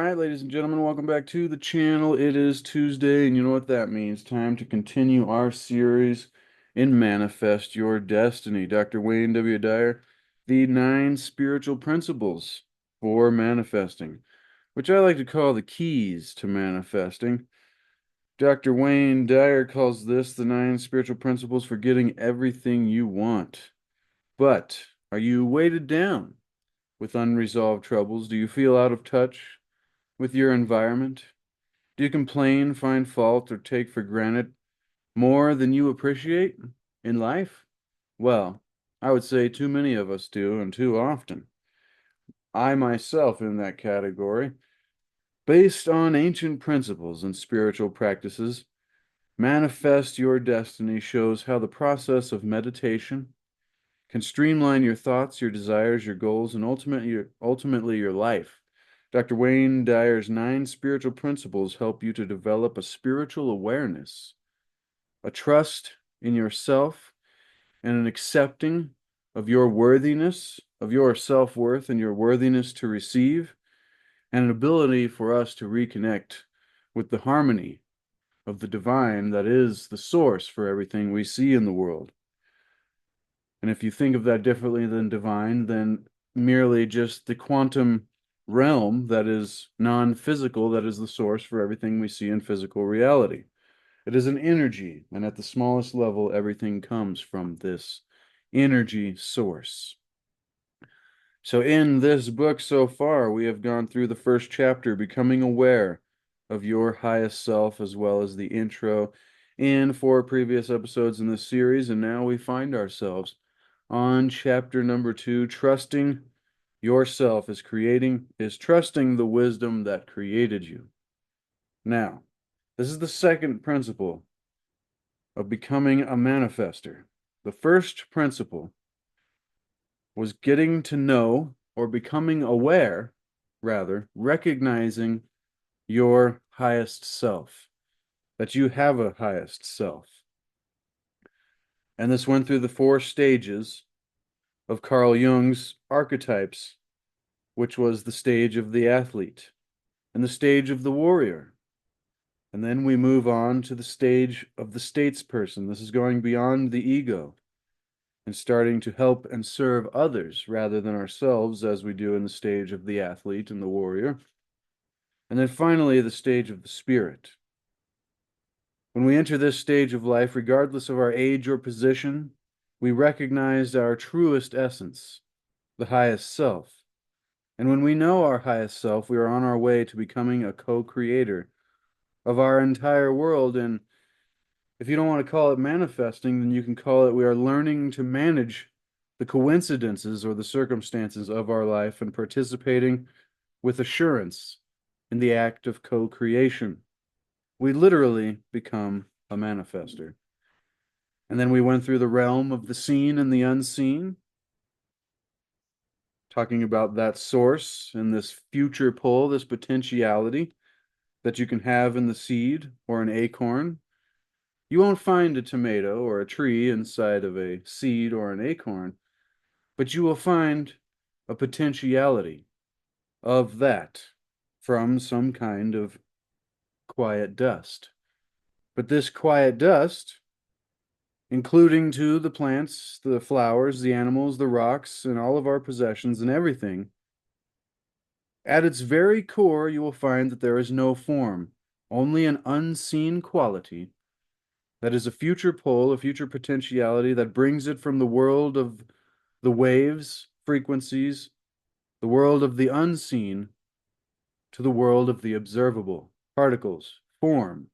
right, ladies and gentlemen, welcome back to the channel. It is Tuesday, and you know what that means. Time to continue our series in Manifest Your Destiny. Dr. Wayne W. Dyer, the 9 spiritual principles for manifesting, which I like to call the keys to manifesting. Dr. Wayne Dyer calls this the 9 spiritual principles for getting everything you want. But are you weighted down with unresolved troubles? Do you feel out of touch with your environment? Do you complain, find fault, or take for granted more than you appreciate in life? Well, I would say too many of us do, and too often. I myself in that category. Based on ancient principles and spiritual practices, Manifest Your Destiny shows how the process of meditation can streamline your thoughts, your desires, your goals, and ultimately your life. Dr. Wayne Dyer's 9 spiritual principles help you to develop a spiritual awareness, a trust in yourself, and an accepting of your worthiness, of your self-worth, and your worthiness to receive, and an ability for us to reconnect with the harmony of the divine that is the source for everything we see in the world. And if you think of that differently than divine, then merely just the quantum realm that is non-physical, that is the source for everything we see in physical reality. It is an energy, and at the smallest level, everything comes from this energy source. So in this book so far, we have gone through the first chapter, Becoming Aware of Your Highest Self, as well as the intro in 4 previous episodes in this series, and now we find ourselves on chapter number 2, Trusting Yourself is trusting the wisdom that created you. Now, this is the second principle of becoming a manifester. The first principle was getting to know, or becoming aware, rather, recognizing your highest self, that you have a highest self. And this went through the 4 stages of Carl Jung's archetypes, which was the stage of the athlete and the stage of the warrior. And then we move on to the stage of the statesperson. This is going beyond the ego and starting to help and serve others rather than ourselves, as we do in the stage of the athlete and the warrior. And then finally, the stage of the spirit. When we enter this stage of life, regardless of our age or position, we recognize our truest essence, the highest self. And when we know our highest self, we are on our way to becoming a co-creator of our entire world. And if you don't want to call it manifesting, then you can call it we are learning to manage the coincidences or the circumstances of our life and participating with assurance in the act of co-creation. We literally become a manifester. And then we went through the realm of the seen and the unseen, talking about that source and this future pull, this potentiality that you can have in the seed or an acorn. You won't find a tomato or a tree inside of a seed or an acorn, but you will find a potentiality of that from some kind of quiet dust. But this quiet dust, including to the plants, the flowers, the animals, the rocks, and all of our possessions and everything, at its very core, you will find that there is no form, only an unseen quality that is a future pole, a future potentiality that brings it from the world of the waves, frequencies, the world of the unseen, to the world of the observable, particles, form.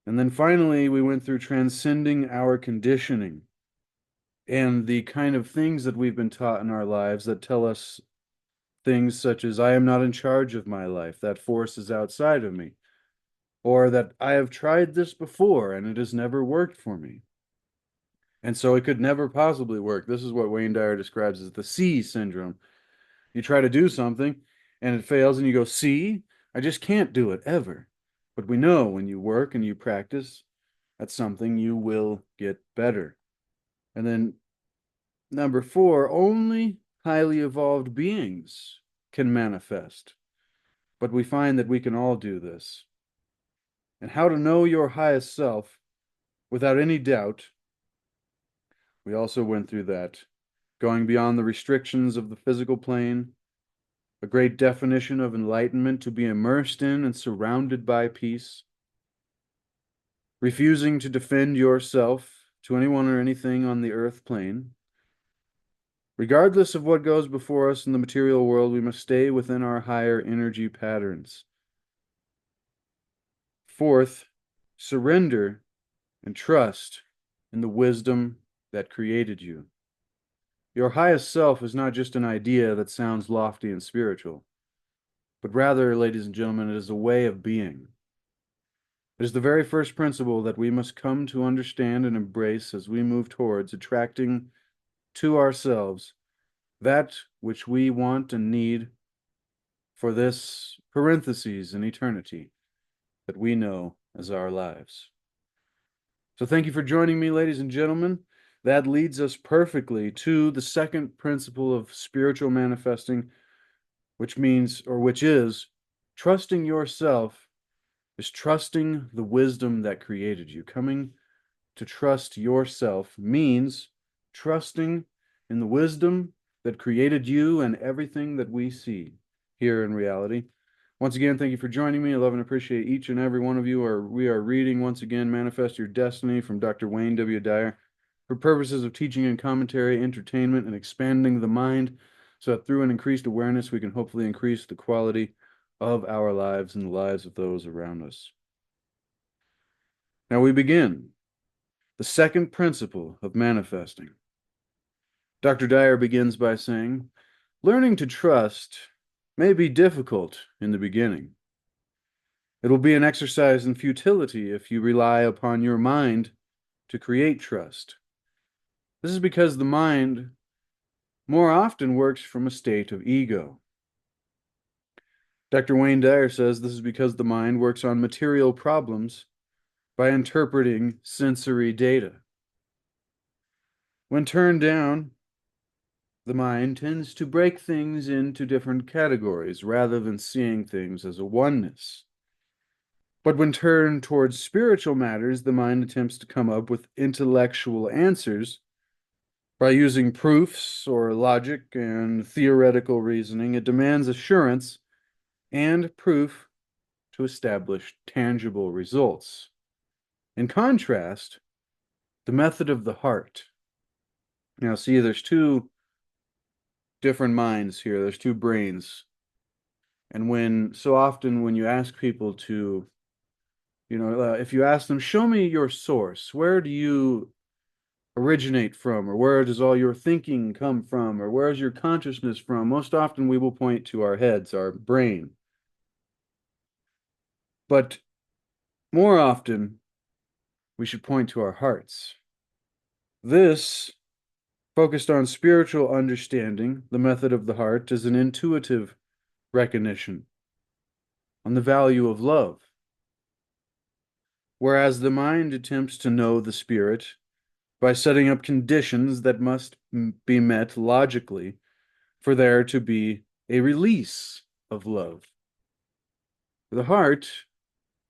And then finally, we went through transcending our conditioning and the kind of things that we've been taught in our lives that tell us things such as, I am not in charge of my life, that force is outside of me, or that I have tried this before and it has never worked for me. And so it could never possibly work. This is what Wayne Dyer describes as the C syndrome. You try to do something and it fails and you go, see, I just can't do it ever. But we know when you work and you practice at something, you will get better. And then number 4, only highly evolved beings can manifest, but we find that we can all do this. And how to know your highest self without any doubt, we also went through that, going beyond the restrictions of the physical plane, a great definition of enlightenment to be immersed in and surrounded by peace, refusing to defend yourself to anyone or anything on the earth plane. Regardless of what goes before us in the material world, we must stay within our higher energy patterns. Fourth, surrender and trust in the wisdom that created you. Your highest self is not just an idea that sounds lofty and spiritual, but rather, ladies and gentlemen, it is a way of being. It is the very first principle that we must come to understand and embrace as we move towards attracting to ourselves that which we want and need for this parentheses in eternity that we know as our lives. So thank you for joining me, ladies and gentlemen. That leads us perfectly to the second principle of spiritual manifesting, which is trusting yourself is trusting the wisdom that created you. Coming to trust yourself means trusting in the wisdom that created you and everything that we see here in reality. Once again, thank you for joining me. I love and appreciate each and every one of you. We are reading, once again, Manifest Your Destiny from Dr. Wayne W. Dyer for purposes of teaching and commentary, entertainment, and expanding the mind so that through an increased awareness, we can hopefully increase the quality of our lives and the lives of those around us. Now we begin the second principle of manifesting. Dr. Dyer begins by saying, learning to trust may be difficult in the beginning. It will be an exercise in futility if you rely upon your mind to create trust. This is because the mind more often works from a state of ego. Dr. Wayne Dyer says this is because the mind works on material problems by interpreting sensory data. When turned down, the mind tends to break things into different categories rather than seeing things as a oneness. But when turned towards spiritual matters, the mind attempts to come up with intellectual answers by using proofs or logic and theoretical reasoning. It demands assurance and proof to establish tangible results. In contrast, the method of the heart. Now, see, there's two different minds here. There's two brains. And so often when you ask people to, if you ask them, show me your source, where do you originate from, or where does all your thinking come from, or where's your consciousness from? Most often we will point to our heads, our brain. But more often, we should point to our hearts. This, focused on spiritual understanding, the method of the heart, is an intuitive recognition on the value of love. Whereas the mind attempts to know the spirit by setting up conditions that must be met logically for there to be a release of love. The heart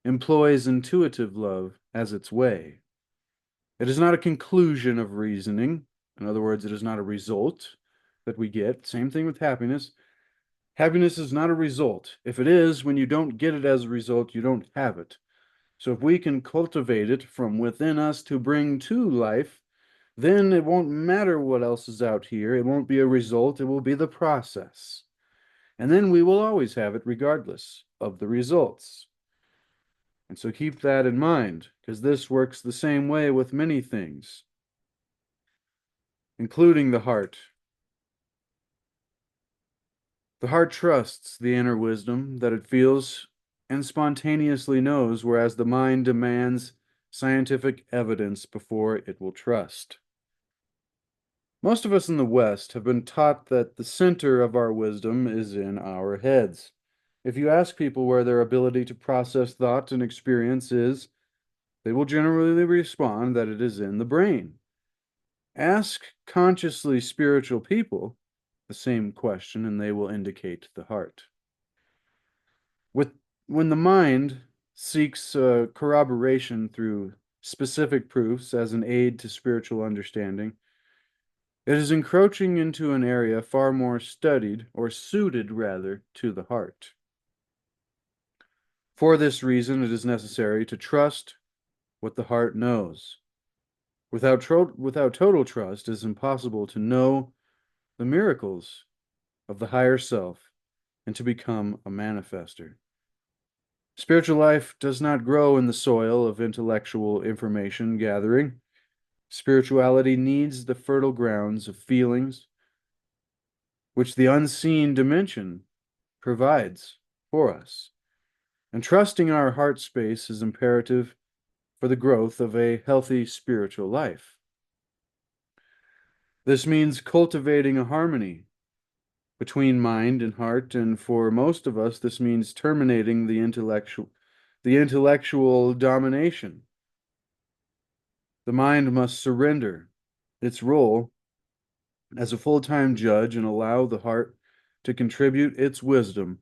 employs intuitive love as its way. It is not a conclusion of reasoning. In other words, it is not a result that we get. Same thing with happiness. Happiness is not a result. If it is, when you don't get it as a result, you don't have it. So if we can cultivate it from within us to bring to life, then it won't matter what else is out here. It won't be a result. It will be the process. And then we will always have it regardless of the results. And so keep that in mind, because this works the same way with many things, including the heart. The heart trusts the inner wisdom that it feels and spontaneously knows, whereas the mind demands scientific evidence before it will trust. Most of us in the West have been taught that the center of our wisdom is in our heads. If you ask people where their ability to process thought and experience is, they will generally respond that it is in the brain. Ask consciously spiritual people, the same question, and they will indicate the heart. When the mind seeks corroboration through specific proofs as an aid to spiritual understanding, it is encroaching into an area far more studied, or suited rather, to the heart. For this reason, it is necessary to trust what the heart knows. Without total trust, it is impossible to know the miracles of the higher self and to become a manifester. Spiritual life does not grow in the soil of intellectual information gathering. Spirituality needs the fertile grounds of feelings, which the unseen dimension provides for us. And trusting our heart space is imperative for the growth of a healthy spiritual life. This means cultivating a harmony between mind and heart, and for most of us, this means terminating the intellectual domination. The mind must surrender its role as a full-time judge and allow the heart to contribute its wisdom.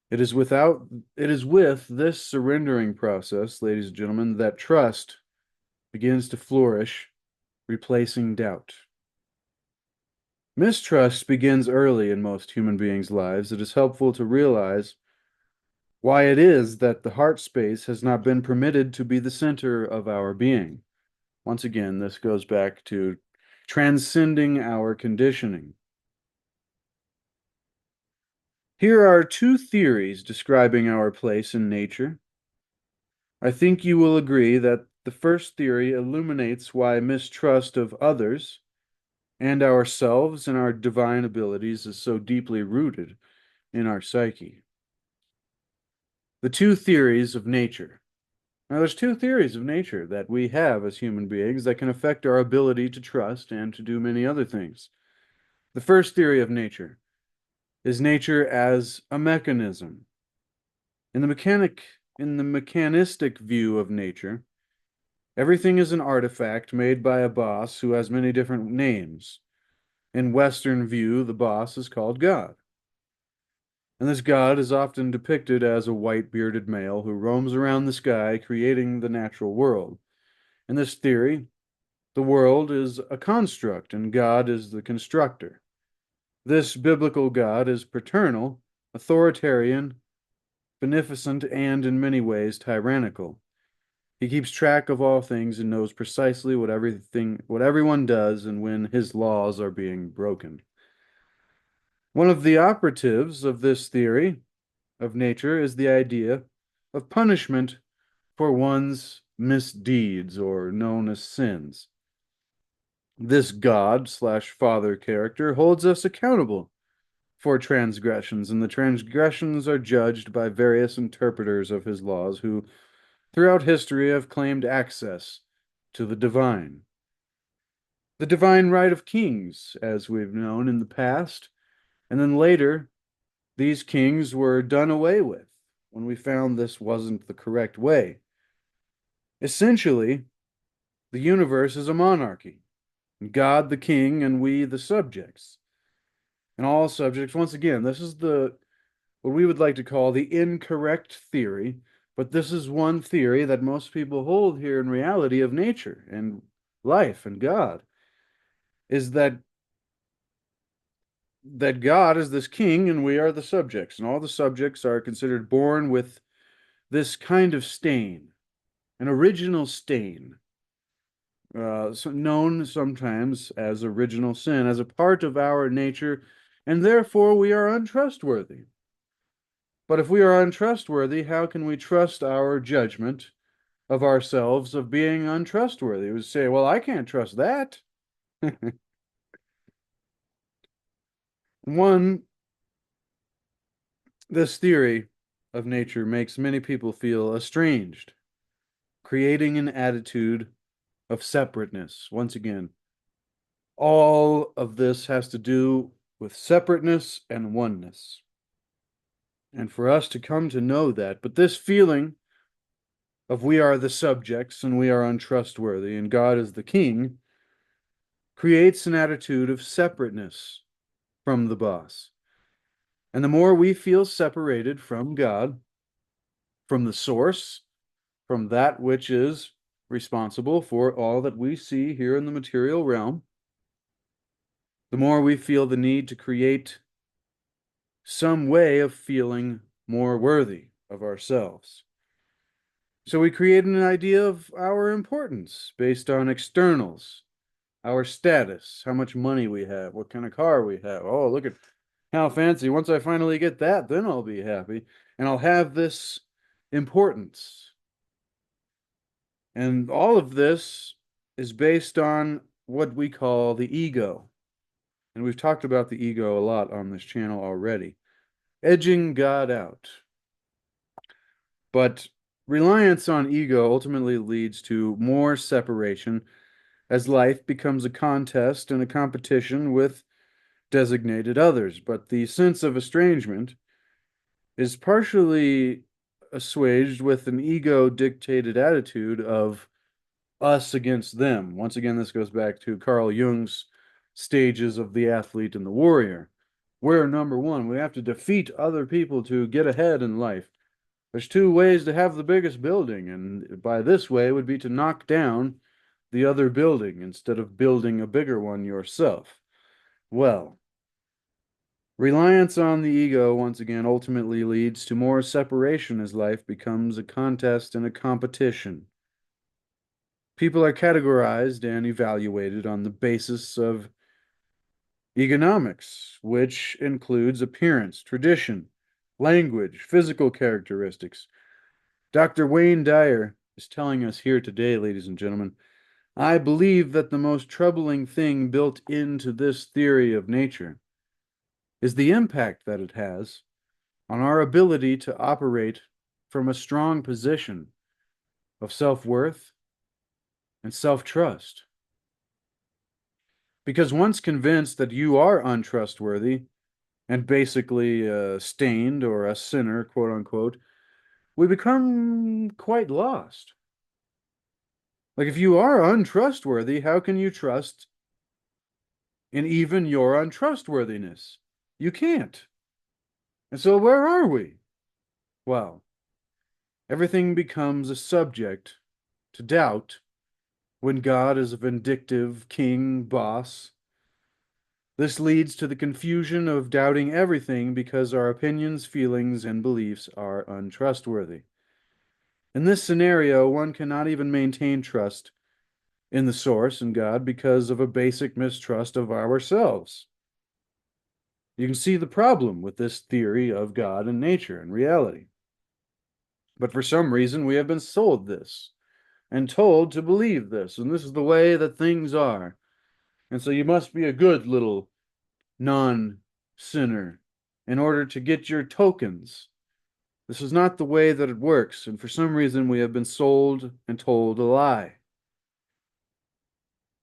It is with this surrendering process, ladies and gentlemen, that trust begins to flourish, replacing doubt. Mistrust begins early in most human beings' lives. It is helpful to realize why it is that the heart space has not been permitted to be the center of our being. Once again, this goes back to transcending our conditioning. Here are two theories describing our place in nature. I think you will agree that the first theory illuminates why mistrust of others and ourselves and our divine abilities is so deeply rooted in our psyche. The two theories of nature. Now, there's two theories of nature that we have as human beings that can affect our ability to trust and to do many other things. The first theory of nature is nature as a mechanism. In the mechanistic view of nature, everything is an artifact made by a boss who has many different names. In Western view, the boss is called God. And this God is often depicted as a white-bearded male who roams around the sky creating the natural world. In this theory, the world is a construct and God is the constructor. This biblical God is paternal, authoritarian, beneficent, and in many ways tyrannical. He keeps track of all things and knows precisely what everyone does and when his laws are being broken. One of the operatives of this theory of nature is the idea of punishment for one's misdeeds, or known as sins. This God/Father character holds us accountable for transgressions, and the transgressions are judged by various interpreters of his laws who, throughout history, have claimed access to the divine. The divine right of kings, as we've known in the past, and then later, these kings were done away with when we found this wasn't the correct way. Essentially, the universe is a monarchy, God the king and we the subjects. And all subjects, once again, this is what we would like to call the incorrect theory, but this is one theory that most people hold here in reality of nature and life and God, is that God is this king and we are the subjects, and all the subjects are considered born with this kind of stain, an original stain, known sometimes as original sin, as a part of our nature, and therefore we are untrustworthy. But if we are untrustworthy, how can we trust our judgment of ourselves of being untrustworthy? We say, well, I can't trust that. One, this theory of nature makes many people feel estranged, creating an attitude of separateness. Once again, all of this has to do with separateness and oneness. And for us to come to know that, but this feeling of we are the subjects and we are untrustworthy and God is the king creates an attitude of separateness from the boss. And the more we feel separated from God, from the source, from that which is responsible for all that we see here in the material realm, the more we feel the need to create some way of feeling more worthy of ourselves. So we create an idea of our importance based on externals, our status, how much money we have, what kind of car we have. Oh, look at how fancy. Once I finally get that, then I'll be happy. And I'll have this importance. And all of this is based on what we call the ego. And we've talked about the ego a lot on this channel already. Edging God out. But reliance on ego ultimately leads to more separation as life becomes a contest and a competition with designated others. But the sense of estrangement is partially assuaged with an ego-dictated attitude of us against them. Once again, this goes back to Carl Jung's stages of the athlete and the warrior. We're number one. We have to defeat other people to get ahead in life. There's two ways to have the biggest building, and by this way would be to knock down the other building instead of building a bigger one yourself. Well, reliance on the ego, once again, ultimately leads to more separation as life becomes a contest and a competition. People are categorized and evaluated on the basis of economics, which includes appearance, tradition, language, physical characteristics. Dr. Wayne Dyer is telling us here today, ladies and gentlemen, I believe that the most troubling thing built into this theory of nature is the impact that it has on our ability to operate from a strong position of self-worth and self-trust. Because once convinced that you are untrustworthy and basically stained or a sinner, quote unquote, we become quite lost. Like, if you are untrustworthy, how can you trust in even your untrustworthiness? You can't. And so where are we? Well, everything becomes a subject to doubt when God is a vindictive king boss. This leads to the confusion of doubting everything because our opinions, feelings, and beliefs are untrustworthy. In this scenario, one cannot even maintain trust in the source and God because of a basic mistrust of ourselves. You can see the problem with this theory of God and nature and reality. But for some reason, we have been sold this and told to believe this, and this is the way that things are. And so you must be a good little non-sinner in order to get your tokens. This is not the way that it works, and for some reason we have been sold and told a lie.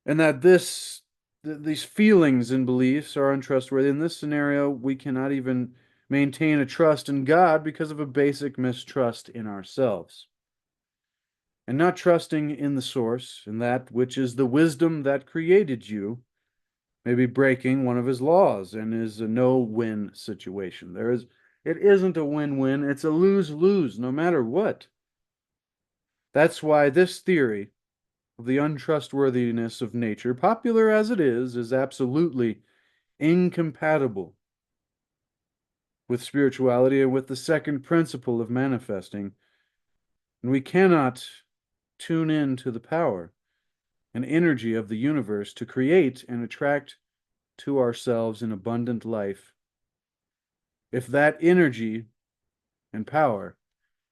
And that these feelings and beliefs are untrustworthy. In this scenario, we cannot even maintain a trust in God because of a basic mistrust in ourselves. And not trusting in the source, in that which is the wisdom that created you, may be breaking one of his laws and is a no-win situation. It isn't a win-win, it's a lose-lose, no matter what. That's why this theory of the untrustworthiness of nature, popular as it is absolutely incompatible with spirituality and with the second principle of manifesting. And we cannot tune in to the power and energy of the universe to create and attract to ourselves an abundant life if that energy and power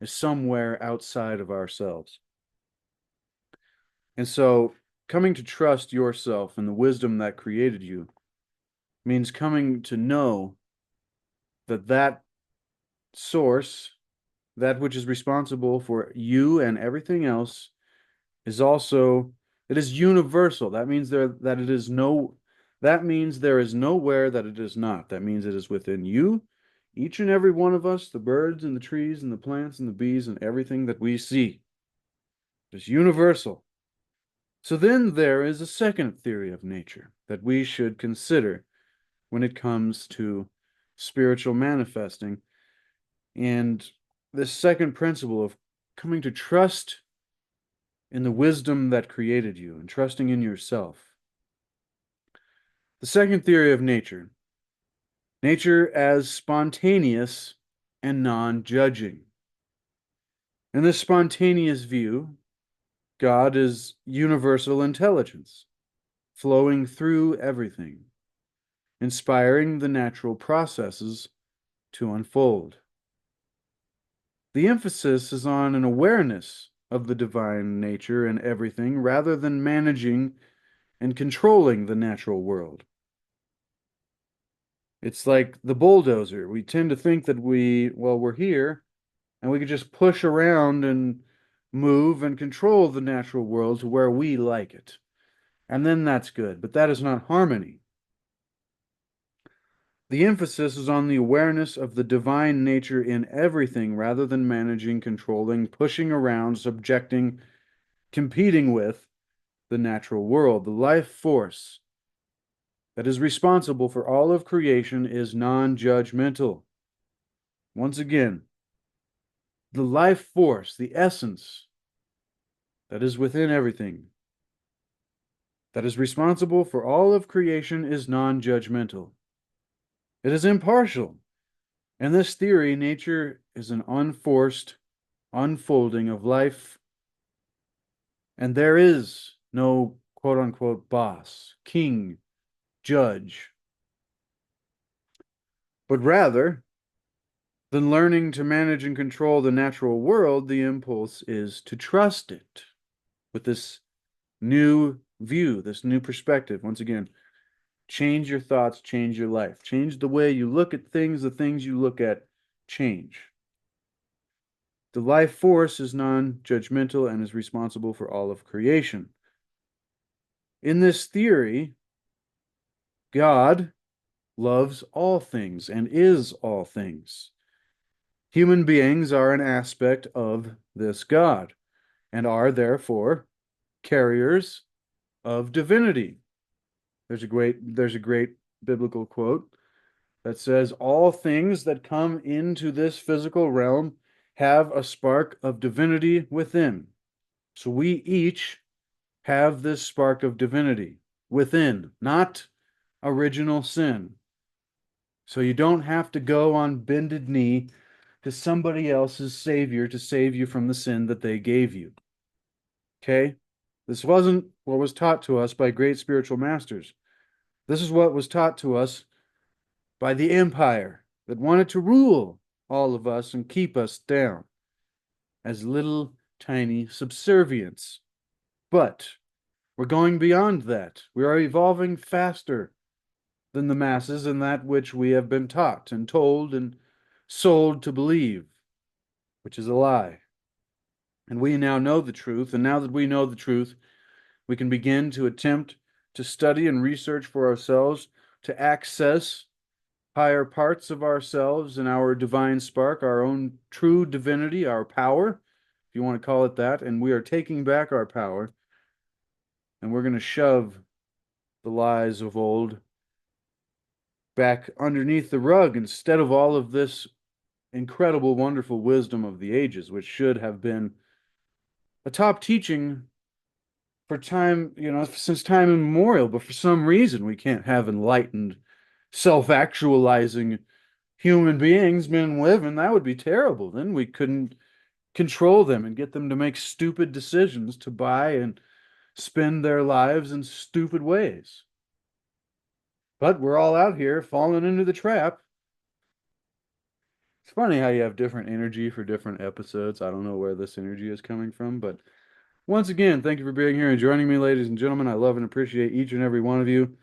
is somewhere outside of ourselves. And so coming to trust yourself and the wisdom that created you means coming to know that that source, that which is responsible for you and everything else, is also, it is universal. That means there is nowhere that it is not. That means it is within you, each and every one of us, the birds and the trees and the plants and the bees and everything that we see. It is universal. So then there is a second theory of nature that we should consider when it comes to spiritual manifesting. And this second principle of coming to trust in the wisdom that created you and trusting in yourself. The second theory of nature, nature as spontaneous and non-judging. In this spontaneous view, God is universal intelligence, flowing through everything, inspiring the natural processes to unfold. The emphasis is on an awareness of the divine nature in everything rather than managing and controlling the natural world. It's like the bulldozer. We tend to think that we're here and we could just push around and move and control the natural world to where we like it. And then that's good, but that is not harmony. The emphasis is on the awareness of the divine nature in everything rather than managing, controlling, pushing around, subjecting, competing with the natural world. The life force that is responsible for all of creation is non-judgmental. Once again, the life force, the essence that is within everything, that is responsible for all of creation is non-judgmental. It is impartial. In this theory, nature is an unforced unfolding of life, and there is no quote-unquote boss, king, judge, but rather than learning to manage and control the natural world, the impulse is to trust it with this new view, this new perspective. Once again, change your thoughts, change your life. Change the way you look at things, the things you look at change. The life force is non-judgmental and is responsible for all of creation. In this theory, God loves all things and is all things. Human beings are an aspect of this God and are therefore carriers of divinity. There's a great biblical quote that says, all things that come into this physical realm have a spark of divinity within. So we each have this spark of divinity within, not original sin. So you don't have to go on bended knee to somebody else's savior to save you from the sin that they gave you. Okay? This wasn't what was taught to us by great spiritual masters. This is what was taught to us by the empire that wanted to rule all of us and keep us down as little tiny subservients. But we're going beyond that. We are evolving faster than the masses in that which we have been taught and told and sold to believe, which is a lie. And we now know the truth, and now that we know the truth, we can begin to attempt to study and research for ourselves, to access higher parts of ourselves and our divine spark, our own true divinity, our power, if you want to call it that. And we are taking back our power, and we're going to shove the lies of old back underneath the rug instead of all of this incredible, wonderful wisdom of the ages, which should have been a top teaching for time, since time immemorial. But for some reason, we can't have enlightened, self-actualizing human beings, men and women. That would be terrible. Then we couldn't control them and get them to make stupid decisions to buy and spend their lives in stupid ways. But we're all out here falling into the trap. It's funny how you have different energy for different episodes. I don't know where this energy is coming from, but once again, thank you for being here and joining me, ladies and gentlemen. I love and appreciate each and every one of you.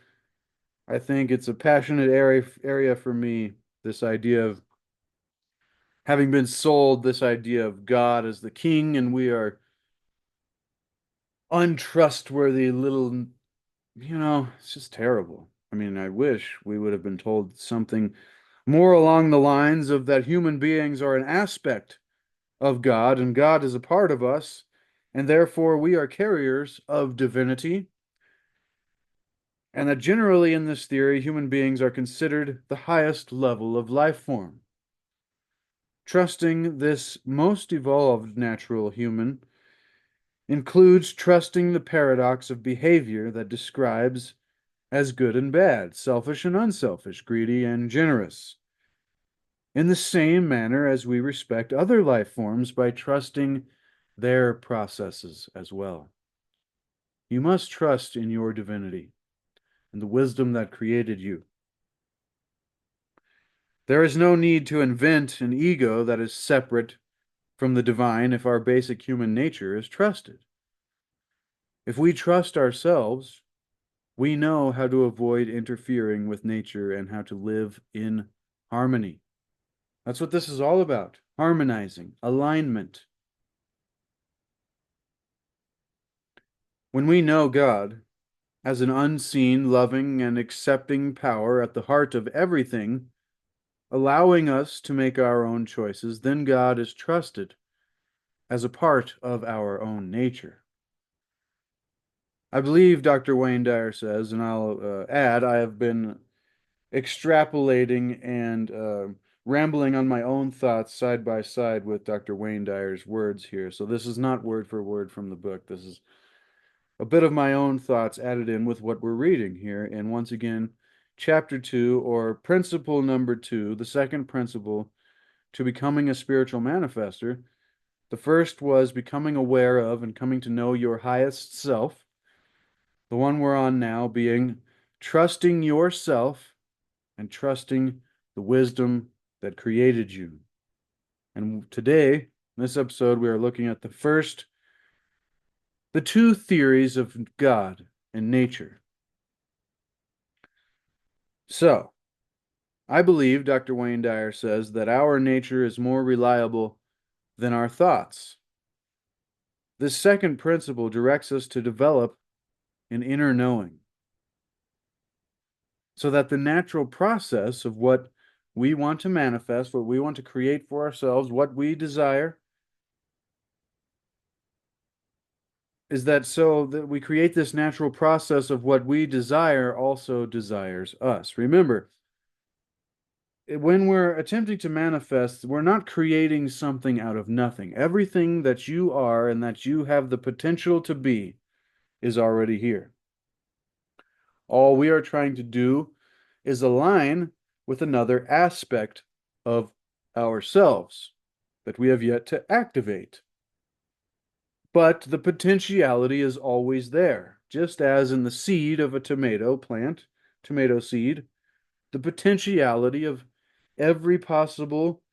I think it's a passionate area for me, this idea of having been sold this idea of God as the king, and we are untrustworthy little, it's just terrible. I mean, I wish we would have been told something more along the lines of that human beings are an aspect of God, and God is a part of us, and therefore we are carriers of divinity. and that generally in this theory, human beings are considered the highest level of life form. Trusting this most evolved natural human includes trusting the paradox of behavior that describes as good and bad, selfish and unselfish, greedy and generous, in the same manner as we respect other life forms by trusting their processes as well. You must trust in your divinity and the wisdom that created you. There is no need to invent an ego that is separate from the divine if our basic human nature is trusted. If we trust ourselves, we know how to avoid interfering with nature and how to live in harmony. That's what this is all about. Harmonizing, alignment. When we know God as an unseen, loving, and accepting power at the heart of everything, allowing us to make our own choices, then God is trusted as a part of our own nature. I believe Dr. Wayne Dyer says, and I'll add, I have been extrapolating and rambling on my own thoughts side by side with Dr. Wayne Dyer's words here. So this is not word for word from the book. This is a bit of my own thoughts added in with what we're reading here. And once again, chapter 2, or principle number 2, the second principle to becoming a spiritual manifester. The first was becoming aware of and coming to know your highest self. The one we're on now being trusting yourself and trusting the wisdom that created you. And today, in this episode, we are looking at the two theories of God and nature. So, I believe Dr. Wayne Dyer says that our nature is more reliable than our thoughts. This second principle directs us to develop an inner knowing, so that the natural process of what we want to manifest, what we want to create for ourselves, what we desire, is that so that we create this natural process of what we desire also desires us. Remember, when we're attempting to manifest, we're not creating something out of nothing. Everything that you are and that you have the potential to be is already here. All we are trying to do is align with another aspect of ourselves that we have yet to activate. But the potentiality is always there, just as in the seed of a tomato plant, tomato seed, the potentiality of every possible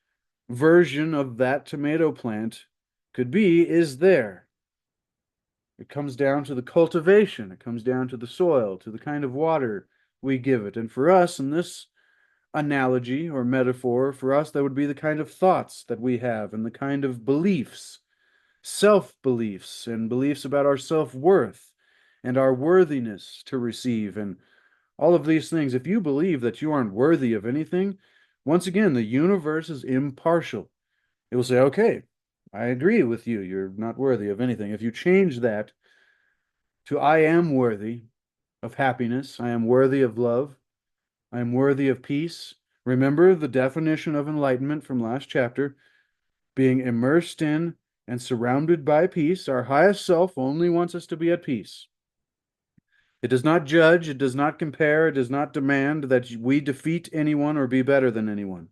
version of that tomato plant could be is there. It comes down to the cultivation, it comes down to the soil, to the kind of water we give it. And for us, in this analogy or metaphor, for us, that would be the kind of thoughts that we have and the kind of beliefs, self-beliefs, and beliefs about our self-worth and our worthiness to receive, and all of these things. If you believe that you aren't worthy of anything, once again, the universe is impartial. It will say, okay, I agree with you. You're not worthy of anything. If you change that to I am worthy of happiness, I am worthy of love, I am worthy of peace. Remember the definition of enlightenment from last chapter, being immersed in and surrounded by peace. Our highest self only wants us to be at peace. It does not judge, it does not compare, it does not demand that we defeat anyone or be better than anyone.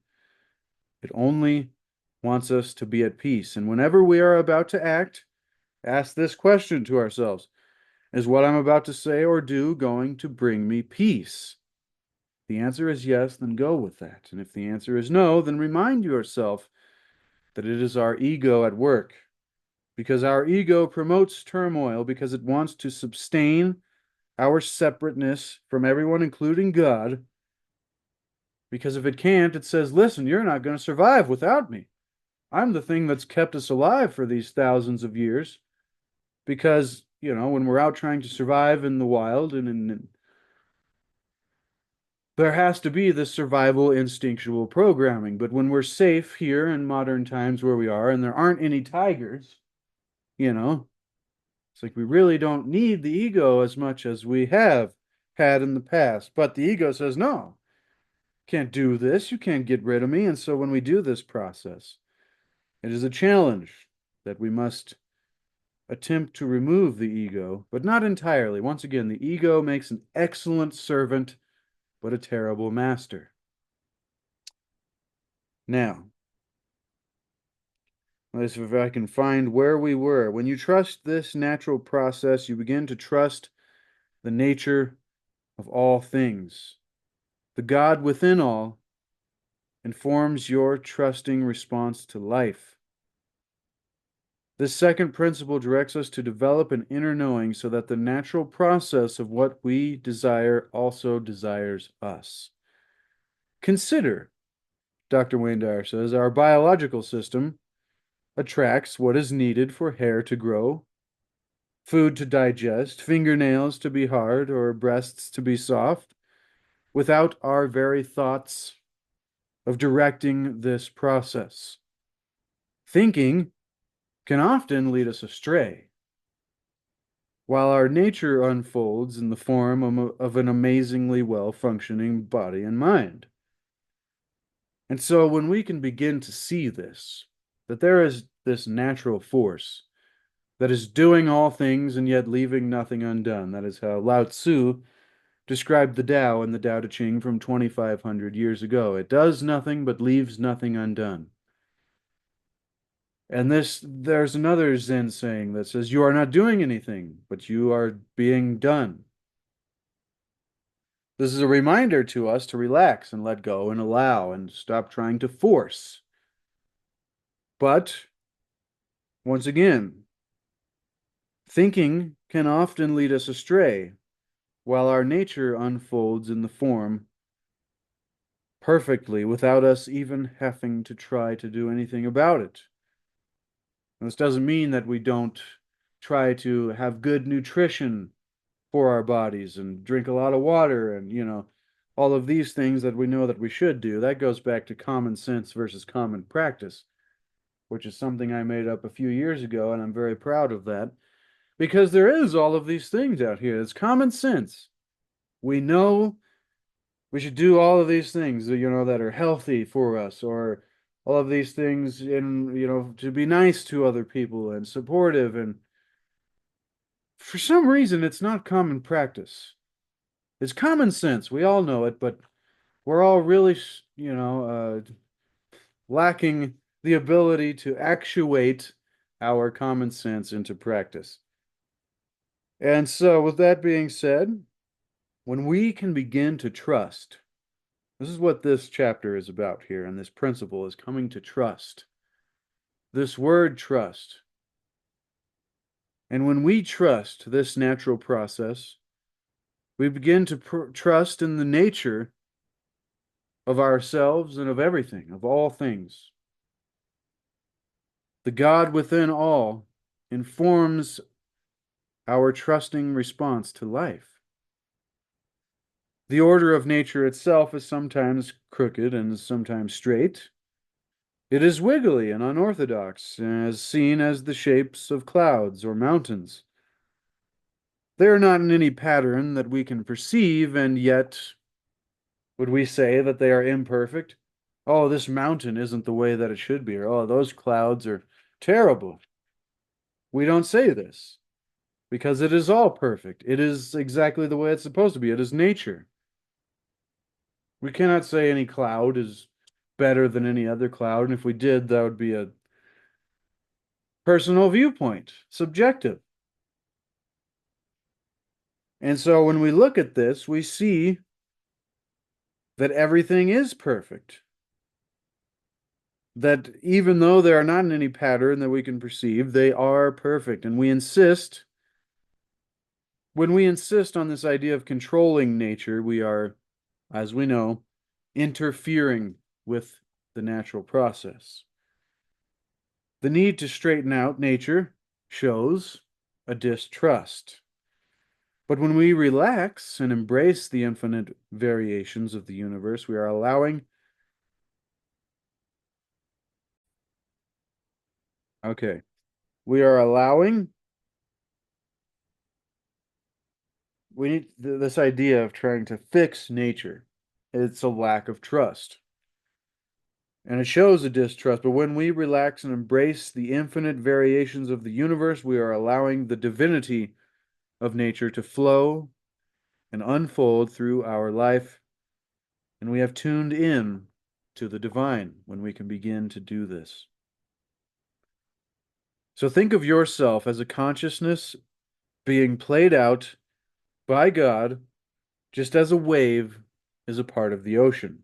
It only wants us to be at peace. And whenever we are about to act, ask this question to ourselves: is what I'm about to say or do going to bring me peace? If the answer is yes, then go with that. And if the answer is no, then remind yourself that it is our ego at work. Because our ego promotes turmoil because it wants to sustain our separateness from everyone, including God. Because if it can't, it says, listen, you're not going to survive without me. I'm the thing that's kept us alive for these thousands of years. Because, when we're out trying to survive in the wild and there has to be this survival instinctual programming. But when we're safe here in modern times where we are and there aren't any tigers, it's like we really don't need the ego as much as we have had in the past. But the ego says, no, can't do this. You can't get rid of me. And so when we do this process, it is a challenge that we must attempt to remove the ego, but not entirely. Once again, the ego makes an excellent servant, but a terrible master. Now, let's see if I can find where we were. When you trust this natural process, you begin to trust the nature of all things. The God within all informs your trusting response to life. This second principle directs us to develop an inner knowing so that the natural process of what we desire also desires us. Consider, Dr. Wayne Dyer says, our biological system attracts what is needed for hair to grow, food to digest, fingernails to be hard, or breasts to be soft, without our very thoughts of directing this process. Thinking can often lead us astray, while our nature unfolds in the form of an amazingly well-functioning body and mind. And so when we can begin to see this, that there is this natural force that is doing all things and yet leaving nothing undone. That is how Lao Tzu described the Tao in the Tao Te Ching from 2,500 years ago. It does nothing but leaves nothing undone. And there's another Zen saying that says, you are not doing anything, but you are being done. This is a reminder to us to relax and let go and allow and stop trying to force. But, once again, thinking can often lead us astray, while our nature unfolds in the form perfectly without us even having to try to do anything about it. And this doesn't mean that we don't try to have good nutrition for our bodies and drink a lot of water and, all of these things that we know that we should do. That goes back to common sense versus common practice, which is something I made up a few years ago, and I'm very proud of that because there is all of these things out here. It's common sense. We know we should do all of these things, that are healthy for us, or all of these things to be nice to other people and supportive. And for some reason, it's not common practice. It's common sense. We all know it, but we're all really, lacking the ability to actuate our common sense into practice. And so, with that being said, when we can begin to trust, this is what this chapter is about here, and this principle is coming to trust. This word trust. And when we trust this natural process, we begin to trust in the nature of ourselves and of everything, of all things. The God within all informs our trusting response to life. The order of nature itself is sometimes crooked and sometimes straight. It is wiggly and unorthodox, as seen as the shapes of clouds or mountains. They are not in any pattern that we can perceive, and yet would we say that they are imperfect? Oh, this mountain isn't the way that it should be, or oh, those clouds are terrible. We don't say this because it is all perfect. It is exactly the way it's supposed to be. It is nature. We cannot say any cloud is better than any other cloud, and if we did, that would be a personal viewpoint, subjective. And so when we look at this, we see that everything is perfect. That even though they are not in any pattern that we can perceive, they are perfect. And when we insist on this idea of controlling nature, we are, as we know, interfering with the natural process. The need to straighten out nature shows a distrust. But when we relax and embrace the infinite variations of the universe, we are allowing. Okay. We are allowing we need this idea of trying to fix nature. It's a lack of trust. And it shows a distrust, but when we relax and embrace the infinite variations of the universe, we are allowing the divinity of nature to flow and unfold through our life. And we have tuned in to the divine when we can begin to do this. So think of yourself as a consciousness being played out by God, just as a wave is a part of the ocean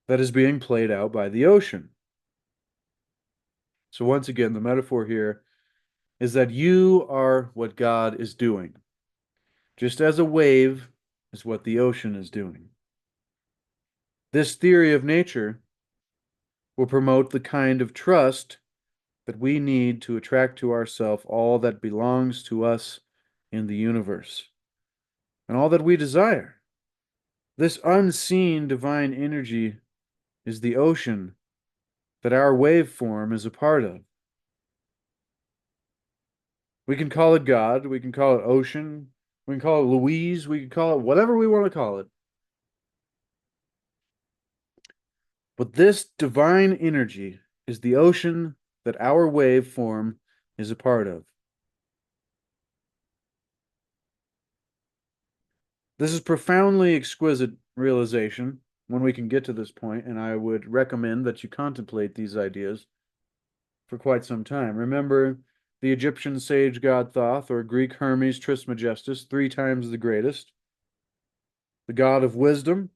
that is being played out by the ocean. So once again, the metaphor here is that you are what God is doing, just as a wave is what the ocean is doing. This theory of nature will promote the kind of trust that we need to attract to ourselves all that belongs to us in the universe and all that we desire. This unseen divine energy is the ocean that our waveform is a part of. We can call it God, we can call it ocean, we can call it Louise, we can call it whatever we want to call it. But this divine energy is the ocean that our waveform is a part of. This is profoundly exquisite realization when we can get to this point, and I would recommend that you contemplate these ideas for quite some time. Remember the Egyptian sage god Thoth, or Greek Hermes Trismegistus, 3 times the greatest. The god of wisdom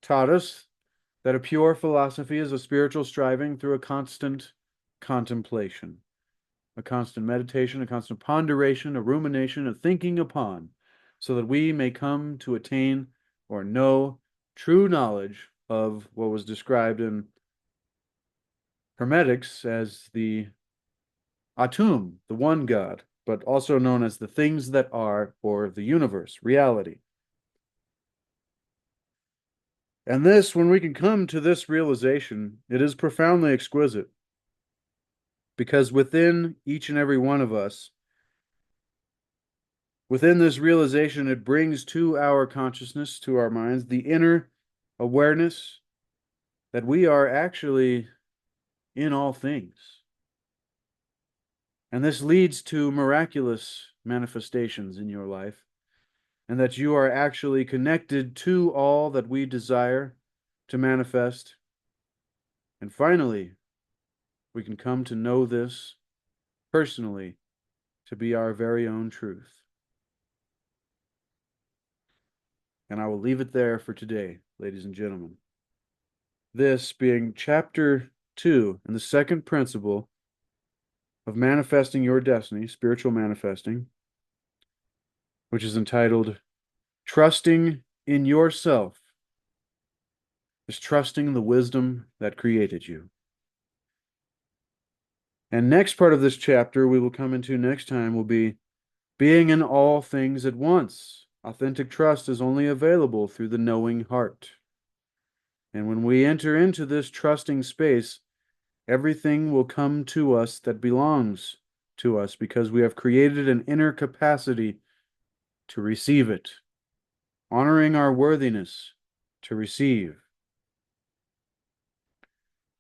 taught us that a pure philosophy is a spiritual striving through a constant contemplation, a constant meditation, a constant ponderation, a rumination, a thinking upon, so that we may come to attain or know true knowledge of what was described in Hermetics as the Atum, the one God, but also known as the things that are, or the universe, reality. And this, when we can come to this realization, it is profoundly exquisite. Because within each and every one of us, within this realization, it brings to our consciousness, to our minds, the inner awareness that we are actually in all things. And this leads to miraculous manifestations in your life, and that you are actually connected to all that we desire to manifest. And finally, we can come to know this personally to be our very own truth. And I will leave it there for today, ladies and gentlemen. This being chapter 2 and the second principle of manifesting your destiny, spiritual manifesting, which is entitled Trusting in Yourself, is trusting the wisdom that created you. And next part of this chapter we will come into next time will be being in all things at once. Authentic trust is only available through the knowing heart. And when we enter into this trusting space, everything will come to us that belongs to us because we have created an inner capacity to receive it, honoring our worthiness to receive.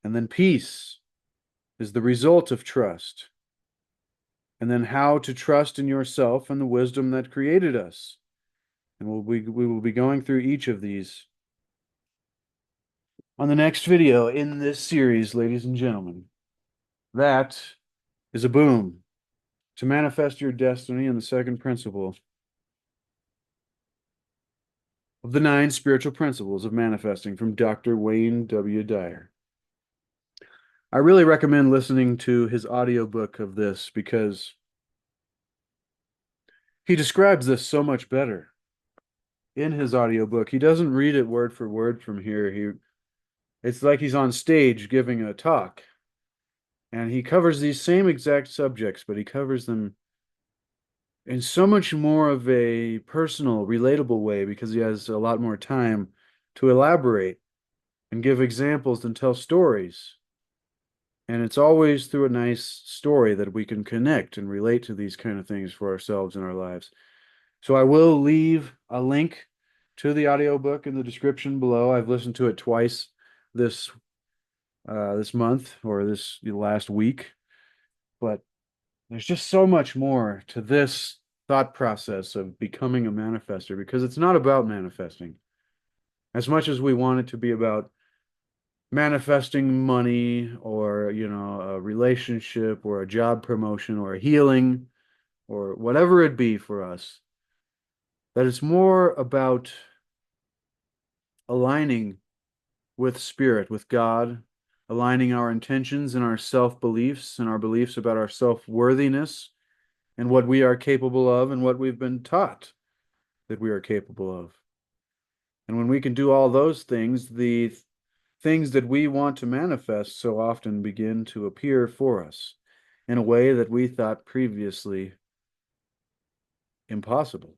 And then peace is the result of trust. And then how to trust in yourself and the wisdom that created us. And we will be going through each of these on the next video in this series, ladies and gentlemen. That is a boom to manifest your destiny in the second principle of the 9 spiritual principles of manifesting from Dr. Wayne W. Dyer. I really recommend listening to his audiobook of this because he describes this so much better in his audiobook. He doesn't read it word for word from here. It's like he's on stage giving a talk. And he covers these same exact subjects, but he covers them in so much more of a personal, relatable way because he has a lot more time to elaborate and give examples and tell stories. And it's always through a nice story that we can connect and relate to these kind of things for ourselves in our lives. So I will leave a link to the audiobook in the description below. I've listened to it twice this this month or this last week, but there's just so much more to this thought process of becoming a manifester because it's not about manifesting as much as we want it to be about manifesting money or, a relationship or a job promotion or a healing or whatever it be for us, that it's more about aligning with spirit, with God, aligning our intentions and our self-beliefs and our beliefs about our self-worthiness and what we are capable of and what we've been taught that we are capable of. And when we can do all those things, the things that we want to manifest so often begin to appear for us in a way that we thought previously impossible.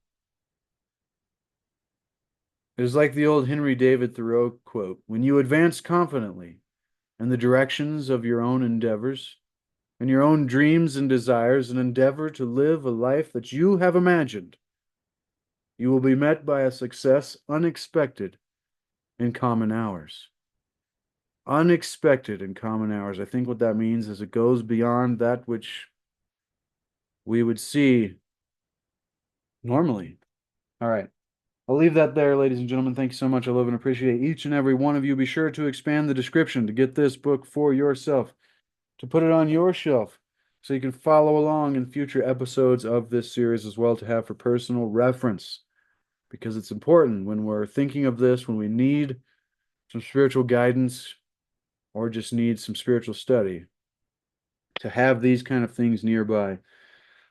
It is like the old Henry David Thoreau quote, when you advance confidently in the directions of your own endeavors and your own dreams and desires and endeavor to live a life that you have imagined, you will be met by a success unexpected in common hours. Unexpected in common hours. I think what that means is it goes beyond that which we would see normally. All right. I'll leave that there, ladies and gentlemen. Thank you so much. I love and appreciate each and every one of you. Be sure to expand the description to get this book for yourself, to put it on your shelf so you can follow along in future episodes of this series as well to have for personal reference. Because it's important when we're thinking of this, when we need some spiritual guidance or just need some spiritual study, to have these kind of things nearby.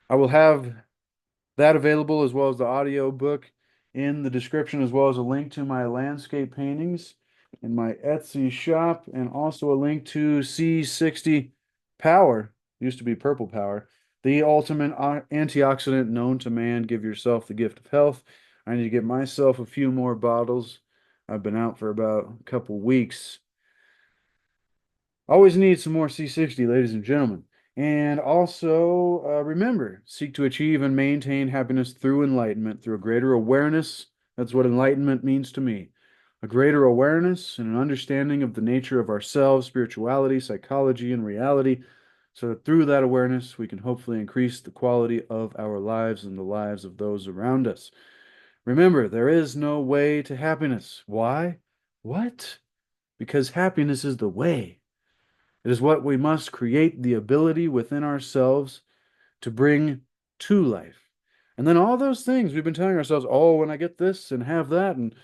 I will have that available as well as the audio book in the description, as well as a link to my landscape paintings in my Etsy shop, and also a link to C60 Power, used to be Purple Power, the ultimate antioxidant known to man. Give yourself the gift of health. I need to get myself a few more bottles. I've been out for about a couple weeks. Always need some more C60, ladies and gentlemen. And also, remember, seek to achieve and maintain happiness through enlightenment, through a greater awareness. That's what enlightenment means to me. A greater awareness and an understanding of the nature of ourselves, spirituality, psychology, and reality, so that through that awareness, we can hopefully increase the quality of our lives and the lives of those around us. Remember, there is no way to happiness. Why? What? Because happiness is the way. It is what we must create the ability within ourselves to bring to life. And then all those things we've been telling ourselves, oh, when I get this and have that, and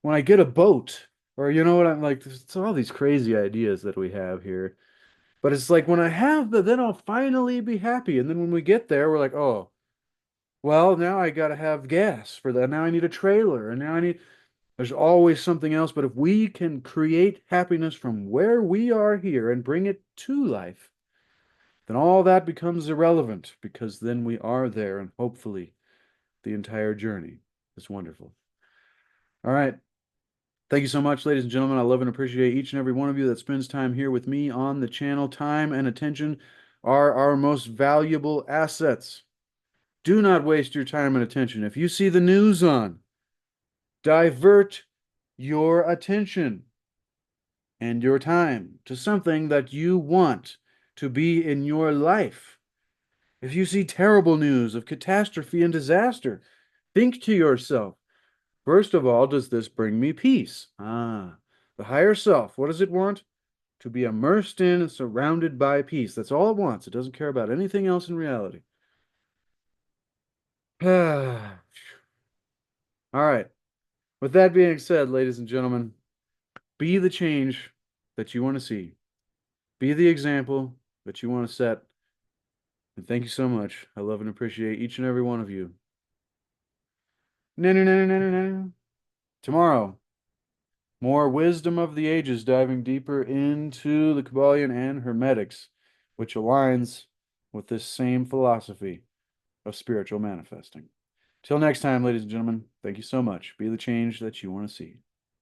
when I get a boat, or you know what I'm like, it's all these crazy ideas that we have here. But it's like when I have that, then I'll finally be happy. And then when we get there, we're like, oh, well, now I got to have gas for that. Now I need a trailer, and now I need. There's always something else, but if we can create happiness from where we are here and bring it to life, then all that becomes irrelevant because then we are there and hopefully the entire journey is wonderful. All right. Thank you so much, ladies and gentlemen. I love and appreciate each and every one of you that spends time here with me on the channel. Time and attention are our most valuable assets. Do not waste your time and attention. If you see the news on, divert your attention and your time to something that you want to be in your life. If you see terrible news of catastrophe and disaster, think to yourself, first of all, does this bring me peace? The higher self, what does it want? To be immersed in and surrounded by peace. That's all it wants. It doesn't care about anything else in reality. All right. With that being said, ladies and gentlemen, be the change that you want to see. Be the example that you want to set. And thank you so much. I love and appreciate each and every one of you. No, no, no, no, no, no. Tomorrow, more wisdom of the ages, diving deeper into the Kabbalion and Hermetics, which aligns with this same philosophy of spiritual manifesting. Till next time, ladies and gentlemen, thank you so much. Be the change that you want to see.